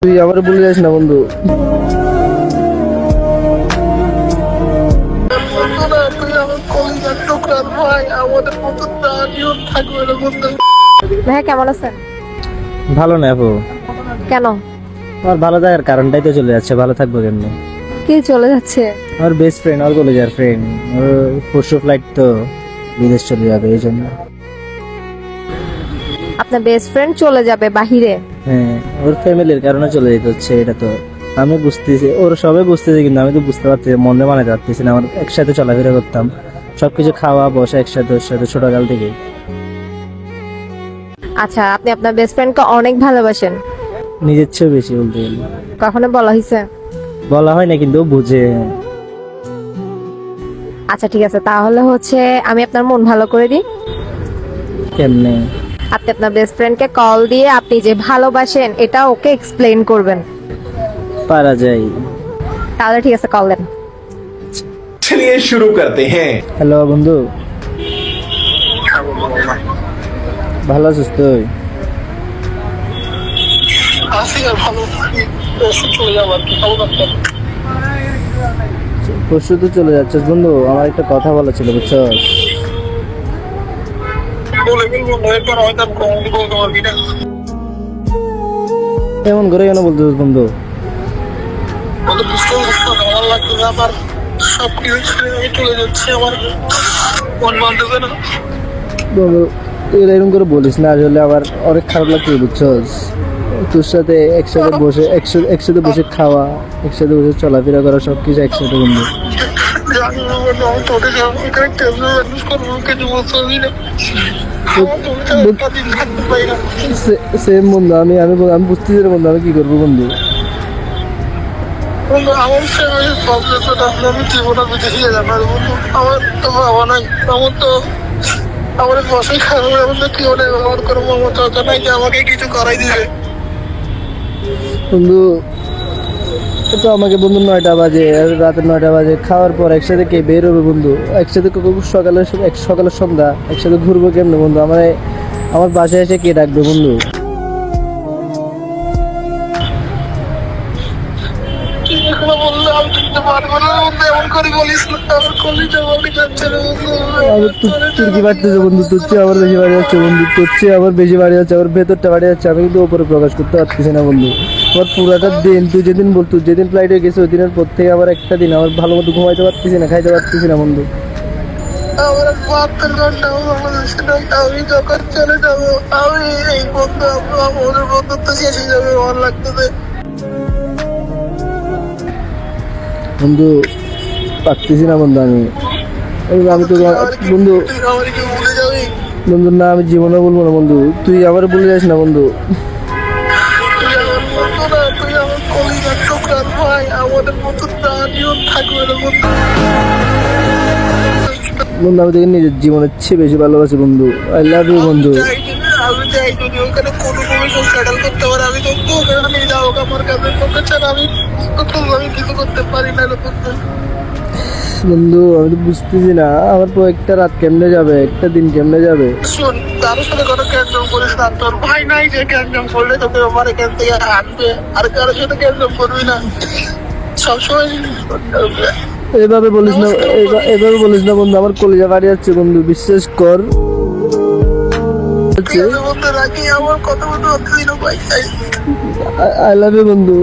তুই আবার ভুলে যাস না বন্ধু। ভাইয়া কেমন আছেন? ভালো না আপু, কেন? আমার ভালো থাকার কারণটাই তো চলে যাচ্ছে, ভালো থাকবো কেমনি? কি চলে যাচ্ছে? আমার বেস্ট ফ্রেন্ড, আমার কলেজের ফ্রেন্ড, ওর পরশু ফ্লাইট তো বিদেশ চলে যাবে, এই জন্য। আপনার বেস্ট ফ্রেন্ড চলে যাবে বাহিরে? হ্যাঁ, ওর ফ্যামিলির কারণে চলে যেতে হচ্ছে, এটা তো আমি বুঝতেছি, ওর সবাই বুঝতেছে, কিন্তু আমি তো বুঝতে পারছি, মনে মানাতে পারতেছি না। আমার একসাথে চলাফেরা করতাম, সবকিছু খাওয়া বসা একসাথে, ওর সাথে ছোটকাল থেকে। আচ্ছা, আপনি আপনার বেস্ট ফ্রেন্ডকে অনেক ভালোবাসেন? নিজের চেয়েও বেশি বলতে গেলে। কখনো বলা হয়েছে? বলা হয় না, কিন্তু ও বুঝে। আচ্ছা ঠিক আছে, তাহলে হচ্ছে আমি আপনার মন ভালো করে দিই। কেমনে? আপনি আপনার বেস্ট ফ্রেন্ডকে কল দিয়ে আপনি যে ভালোবাসেন এটা ওকে এক্সপ্লেইন করবেন। পারা যায়। তাহলে ঠিক আছে, কল দেন। चलिए शुरू करते हैं। হ্যালো বন্ধু, ভালো আছিস তুই? পরশু তো চলে যাচ্ছিস বন্ধু, আমার একটা কথা বলা ছিল, বুঝছস? এমন করে কেন বলতেছিস বন্ধু? বন্ধু এরকম করে বলিস না, আসলে আবার অনেক খারাপ লাগছে, বুঝছস? তোর সাথে একসাথে বসে একসাথে বসে খাওয়া, একসাথে বসে চলাফেরা করা, সবকিছু একসাথে বন্ধু। সেম বন্ধু, আমি আমি আমি বুঝতেছি না বন্ধু, আমি কি করবো বন্ধু? আমার আমি জীবনে বিদেশে জানার বন্ধু, আমার তো বাবা নাই, আমার তো আমার বসে খারাপ, এমন তো কি হলে ব্যবহার করবো, আমার তো নাই যে আমাকে কিছু করাই দিবে। বন্ধু তো আমাকে বন্ধু 9টা বাজে, রাতে 9টা বাজে খাওয়ার পর একসাথে কে বের হবে বন্ধু? একসাথে সকালে সন্ধ্যা একসাথে ঘুরবো কেমনে বন্ধু? আমার বাসায় এসে কে ডাকবে বন্ধু? বললে আমি শুনতে পারবো না বন্ধু, এমন করে বলিস না, আমার কলিজা বলি যাচ্ছে না বন্ধু। তোর কি বাড়তেছে বন্ধু? তোর চেয়ে আমার বেশি বাড়ি যাচ্ছে বন্ধু, তোর চেয়ে আমার বেশি বাড়ি যাচ্ছে, আমার ভেতরটা বাড়ি যাচ্ছে, আমি কিন্তু ওপরে প্রকাশ করতে পারতেছি না বন্ধু। আমার পুরাটা দিন, তুই যেদিন ফ্লাইটে গেছে ওই দিনের পর থেকে আমার একটা দিন আমার ভালো মতো ঘুমাইতে পারতেছি না, খাইতে পারতেছি না বন্ধু। আমার 72 ঘন্টা বাংলাদেশে নাই, আমি যখন চলে যাবো আমি এই বন্ধু আমাদের বন্ধুত্ব শেষ হয়ে যাবে, আমার লাগতেছে বন্ধু, পারতেছি না বন্ধু। আমি তো বন্ধু, আমার কি ভুলে যাবি? বন্ধু না, আমি জীবনে বলবো না বন্ধু, তুই আবার ভুলে যাস না বন্ধু। তুই আমার বন্ধু না, তুই আমার কলিজার টুকরা ভাই, আমাদের বন্ধুত্ব আজীবন থাকবে না বন্ধু। বন্ধু আমি তোকে নিজের জীবনের চেয়ে বেশি ভালোবাসি বন্ধু, আই লাভ ইউ বন্ধু। আমি চাই যদি ওখানে কোনো সব সেটেল করতে পারে, আমি তো ওখানে নিয়ে যাবো আমার কাছে, তোকে ছাড়া আমি কিছু করতে পারি না রে বন্ধু। বন্ধু আমি তো বুঝতেছি না, আমার তো একটা রাত কেমনে যাবে, একটা দিন কেমনে যাবে? শোন, কারোর সাথে কোনো ক্যান্সেল করিস না, তোর ভাই নাই যে ক্যান্সেল করলে তোকে আমার এখান থেকে আনবে, আর কারোর সাথে ক্যান্সেল করবি না, সবসময় এভাবে বলিস না, এভাবে বলিস না বন্ধু, আমার কলিজা বাড়ি যাচ্ছে বন্ধু, বিশ্বাস কর। বন্ধু রাখি, আমার কথা বলতে ভাবছি না ভাই। আই লাভ ইউ বন্ধু।